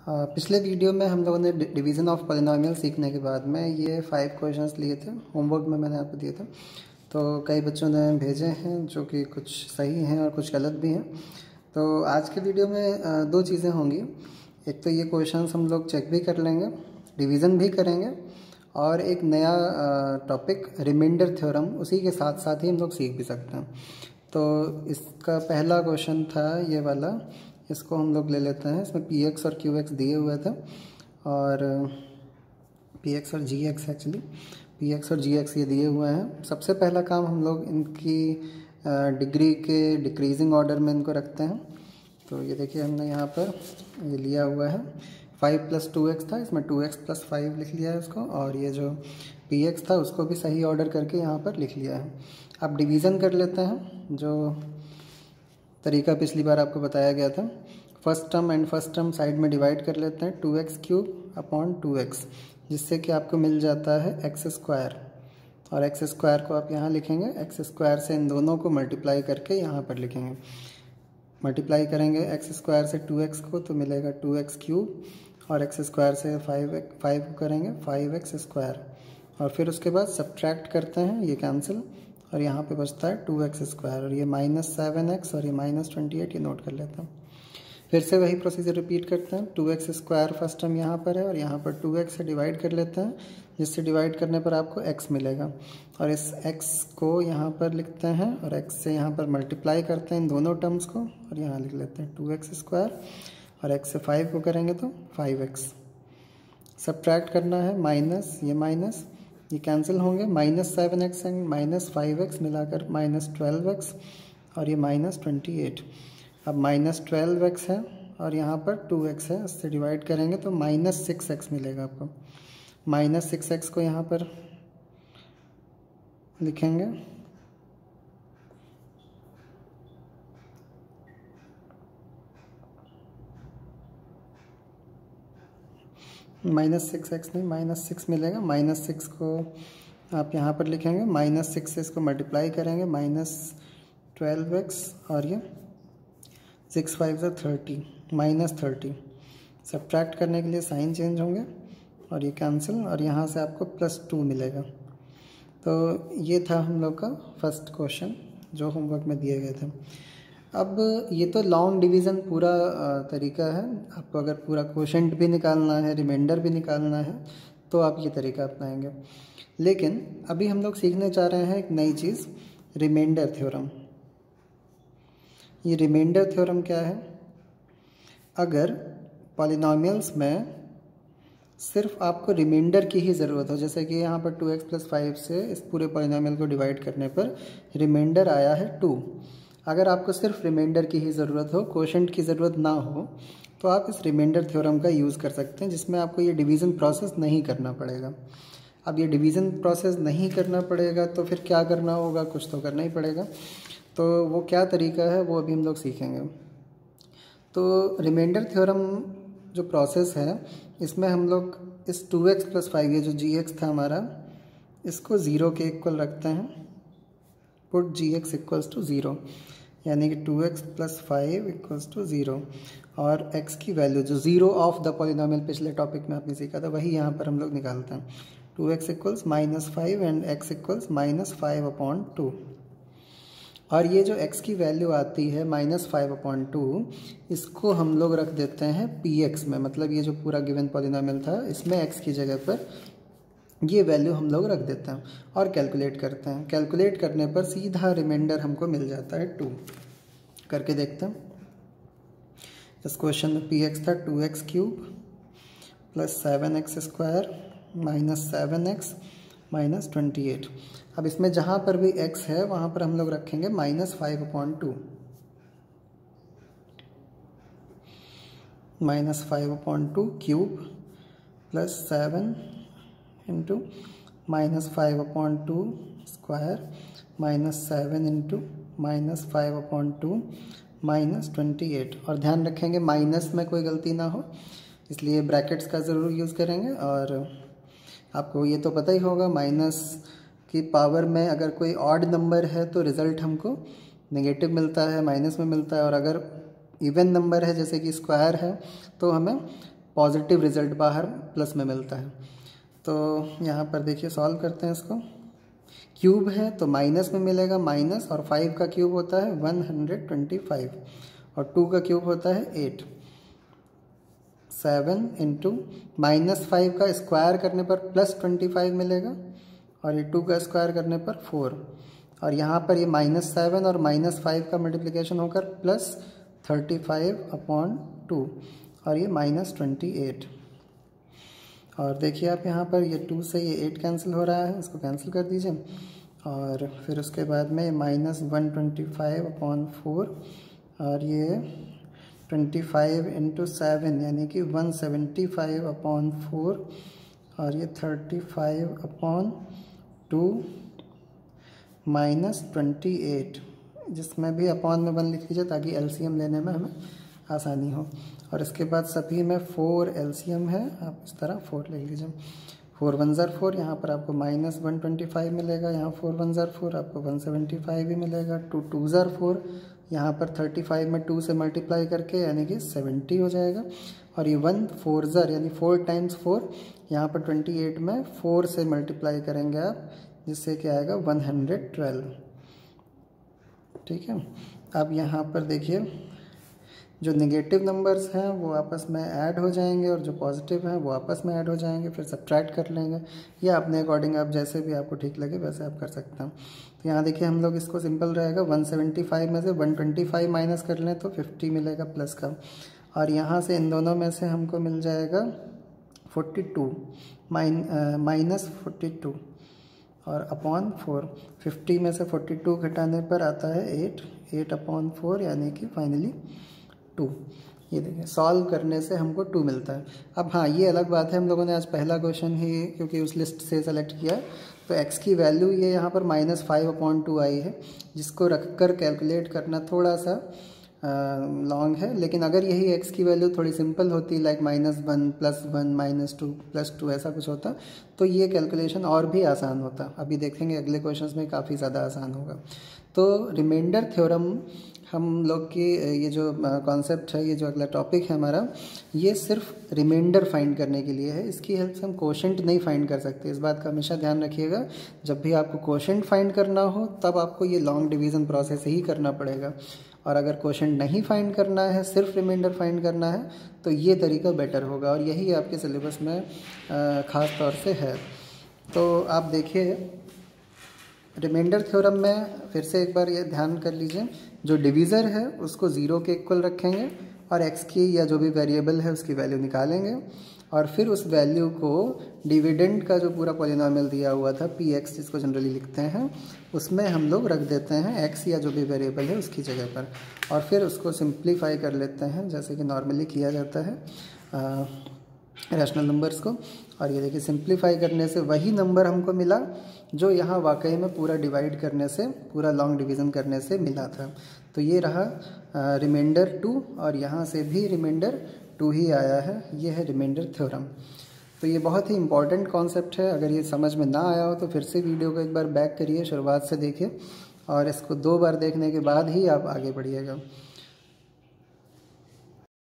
पिछले वीडियो में हम लोगों ने डिवीज़न ऑफ पॉलिनोमियल सीखने के बाद में ये 5 क्वेश्चंस लिए थे, होमवर्क में मैंने आपको दिए थे। तो कई बच्चों ने भेजे हैं जो कि कुछ सही हैं और कुछ गलत भी हैं। तो आज के वीडियो में दो चीज़ें होंगी। एक तो ये क्वेश्चंस हम लोग चेक भी कर लेंगे, डिवीज़न भी करेंगे, और एक नया टॉपिक रिमाइंडर थ्योरम उसी के साथ साथ ही हम लोग सीख भी सकते हैं। तो इसका पहला क्वेश्चन था ये वाला, इसको हम लोग ले लेते हैं। इसमें पी एक्स और क्यू एक्स दिए हुए थे, और पी एक्स और जी एक्स, एक्चुअली पी एक्स और जी एक्स ये दिए हुए हैं। सबसे पहला काम हम लोग इनकी डिग्री के डिक्रीजिंग ऑर्डर में इनको रखते हैं। तो ये देखिए हमने यहाँ पर ये लिया हुआ है 5 + 2x था, इसमें 2x + 5 लिख लिया है उसको, और ये जो पी एक्स था उसको भी सही ऑर्डर करके यहाँ पर लिख लिया है। अब डिवीज़न कर लेते हैं, जो तरीका पिछली बार आपको बताया गया था। First term and first term side में डिवाइड कर लेते हैं, 2x³ / 2x, जिससे कि आपको मिल जाता है x², और x² को आप यहाँ लिखेंगे। x² से इन दोनों को मल्टीप्लाई करके यहाँ पर लिखेंगे। मल्टीप्लाई करेंगे x² से 2x को तो मिलेगा 2x³, और x² से 5 को करेंगे 5x², और फिर उसके बाद सब्ट्रैक्ट करते हैं, ये कैंसिल, और यहाँ पे बचता है 2x², और ये -7x और ये -28, ये नोट कर लेते हैं। फिर से वही प्रोसीजर रिपीट करते हैं। 2x² फर्स्ट टर्म यहाँ पर है, और यहाँ पर 2x से डिवाइड कर लेते हैं, जिससे डिवाइड करने पर आपको x मिलेगा, और इस x को यहाँ पर लिखते हैं, और x से यहाँ पर मल्टीप्लाई करते हैं इन दोनों टर्म्स को, और यहाँ लिख लेते हैं 2x², और x से 5 को करेंगे तो 5x। सब्ट्रैक्ट करना है, माइनस ये कैंसिल होंगे, -7x एंड -5x मिलाकर -12x, और ये -28। अब -12x है और यहाँ पर 2x है, इससे डिवाइड करेंगे तो -6x मिलेगा आपको। -6x को यहाँ पर लिखेंगे, -6x नहीं, -6 मिलेगा। -6 को आप यहाँ पर लिखेंगे, -6 से इसको मल्टीप्लाई करेंगे, -12x, और ये 6 × 5 = 30, -30। सब्ट्रैक्ट करने के लिए साइन चेंज होंगे, और ये कैंसिल, और यहाँ से आपको +2 मिलेगा। तो ये था हम लोग का फर्स्ट क्वेश्चन जो होमवर्क में दिए गए थे। अब ये तो लॉन्ग डिवीज़न पूरा तरीका है। आपको अगर पूरा क्वोशेंट भी निकालना है, रिमाइंडर भी निकालना है, तो आप ये तरीका अपनाएंगे। लेकिन अभी हम लोग सीखने चाह रहे हैं एक नई चीज़, रिमाइंडर थ्योरम। ये रिमाइंडर थ्योरम क्या है? अगर पॉलिनोमियल्स में सिर्फ आपको रिमाइंडर की ही ज़रूरत हो, जैसे कि यहाँ पर 2x + 5 से इस पूरे पॉलिनोमियल को डिवाइड करने पर रिमाइंडर आया है 2। अगर आपको सिर्फ रिमाइंडर की ही ज़रूरत हो, क्वोशेंट की ज़रूरत ना हो, तो आप इस रिमाइंडर थ्योरम का यूज़ कर सकते हैं, जिसमें आपको ये डिवीज़न प्रोसेस नहीं करना पड़ेगा। अब ये डिवीज़न प्रोसेस नहीं करना पड़ेगा तो फिर क्या करना होगा? कुछ तो करना ही पड़ेगा। तो वो क्या तरीका है वो अभी हम लोग सीखेंगे। तो रिमाइंडर थ्योरम जो प्रोसेस है, इसमें हम लोग इस 2x + 5, ये जो gx था हमारा, इसको 0 के इक्वल रखते हैं। पुट gx = 0, यानी कि 2x + 5 = 0, और x की वैल्यू जो 0 ऑफ द पॉलिनोमियल पिछले टॉपिक में आपने सीखा था, वही यहाँ पर हम लोग निकालते हैं। 2x = -5 एंड x = -5/2, और ये जो x की वैल्यू आती है -5/2, इसको हम लोग रख देते हैं px में। मतलब ये जो पूरा गिवन पॉलिनोमियल था, इसमें x की जगह पर ये वैल्यू हम लोग रख देते हैं और कैलकुलेट करते हैं। कैलकुलेट करने पर सीधा रिमाइंडर हमको मिल जाता है 2। करके देखते हैं। इस क्वेश्चन में px था 2x³ + 7x² -7x -28। अब इसमें जहाँ पर भी x है वहाँ पर हम लोग रखेंगे -5/2, -5/2³ + 7 × -5/2² -7 × -5/2 -28। और ध्यान रखेंगे माइनस में कोई गलती ना हो, इसलिए ब्रैकेट्स का ज़रूर यूज़ करेंगे। और आपको ये तो पता ही होगा, माइनस की पावर में अगर कोई ऑड नंबर है तो रिज़ल्ट हमको नेगेटिव मिलता है, माइनस में मिलता है, और अगर इवन नंबर है जैसे कि स्क्वायर है तो हमें पॉजिटिव रिजल्ट बाहर प्लस में मिलता है। तो यहाँ पर देखिए सॉल्व करते हैं इसको। क्यूब है तो माइनस में मिलेगा माइनस, और 5 का क्यूब होता है 125 और 2 का क्यूब होता है 8। 7 इंटू -5 का स्क्वायर करने पर +25 मिलेगा, और ये 2 का स्क्वायर करने पर 4, और यहाँ पर ये -7 और -5 का मल्टीप्लिकेशन होकर +35/2 और ये -28। और देखिए आप यहाँ पर ये 2 से ये 8 कैंसिल हो रहा है, इसको कैंसिल कर दीजिए। और फिर उसके बाद में -125/4 और ये 25 इंटू 7 यानी कि 175/4 और ये 35/2 -28, जिसमें भी अपॉन में 1 लिख लीजिए ताकि एलसीएम लेने में हमें आसानी हो। और इसके बाद सभी में 4 एलसीएम है, आप इस तरह 4 ले लीजिए। 4 1 ज़र 4, यहाँ पर आपको -125 मिलेगा, यहाँ 4 1 ज़र 4 आपको 175 ही मिलेगा। 2 2 ज़र 4, यहाँ पर 35 में 2 से मल्टीप्लाई करके यानी कि 70 हो जाएगा। और ये 1 4 ज़र यानी 4 टाइम्स 4, यहाँ पर 28 में 4 से मल्टीप्लाई करेंगे आप, जिससे क्या आएगा 112। ठीक है। अब यहाँ पर देखिए जो नेगेटिव नंबर्स हैं वो आपस में ऐड हो जाएंगे और जो पॉजिटिव हैं वो आपस में ऐड हो जाएंगे, फिर सब्ट्रैक्ट कर लेंगे, या अपने अकॉर्डिंग आप जैसे भी आपको ठीक लगे वैसे आप कर सकते हैं। तो यहाँ देखिए हम लोग इसको सिंपल रहेगा, 175 में से 125 माइनस कर लें तो 50 मिलेगा प्लस का, और यहाँ से इन दोनों में से हमको मिल जाएगा 42 -42 और अपॉन 4। 50 में से 42 घटाने पर आता है 8/4 यानी कि फाइनली 2। ये देखिए सॉल्व करने से हमको 2 मिलता है। अब हाँ, ये अलग बात है, हम लोगों ने आज पहला क्वेश्चन ही क्योंकि उस लिस्ट से सेलेक्ट किया, तो x की वैल्यू ये यहाँ पर -5/2 आई है, जिसको रखकर कैलकुलेट करना थोड़ा सा लॉन्ग है। लेकिन अगर यही x की वैल्यू थोड़ी सिंपल होती, लाइक -1 +1 -2 +2 ऐसा कुछ होता, तो ये कैलकुलेशन और भी आसान होता। अभी देखेंगे अगले क्वेश्चंस में काफ़ी ज़्यादा आसान होगा। तो रिमाइंडर थ्योरम हम लोग की ये जो कॉन्सेप्ट है, ये जो अगला टॉपिक है हमारा, ये सिर्फ रिमाइंडर फाइंड करने के लिए है। इसकी हेल्प से हम कोशेंट नहीं फाइंड कर सकते, इस बात का हमेशा ध्यान रखिएगा। जब भी आपको कोशेंट फाइंड करना हो तब आपको ये लॉन्ग डिवीज़न प्रोसेस ही करना पड़ेगा, और अगर कोशेंट नहीं फाइंड करना है, सिर्फ रिमाइंडर फाइंड करना है, तो ये तरीका बेटर होगा, और यही आपके सिलेबस में ख़ास तौर से है। तो आप देखिए रिमाइंडर थ्योरम में फिर से एक बार ये ध्यान कर लीजिए, जो डिवीज़र है उसको 0 के इक्वल रखेंगे और x की या जो भी वेरिएबल है उसकी वैल्यू निकालेंगे, और फिर उस वैल्यू को डिविडेंड का जो पूरा पॉलिनोमियल दिया हुआ था px, जिसको जनरली लिखते हैं, उसमें हम लोग रख देते हैं x या जो भी वेरिएबल है उसकी जगह पर, और फिर उसको सिंप्लीफाई कर लेते हैं जैसे कि नॉर्मली किया जाता है रैशनल नंबर्स को। और ये देखिए सिंप्लीफाई करने से वही नंबर हमको मिला जो यहाँ वाकई में पूरा डिवाइड करने से, पूरा लॉन्ग डिवीज़न करने से मिला था। तो ये रहा रिमाइंडर 2, और यहाँ से भी रिमाइंडर 2 ही आया है। ये है रिमाइंडर थ्योरम। तो ये बहुत ही इंपॉर्टेंट कॉन्सेप्ट है। अगर ये समझ में ना आया हो तो फिर से वीडियो को एक बार बैक करिए, शुरुआत से देखिए, और इसको 2 बार देखने के बाद ही आप आगे बढ़िएगा।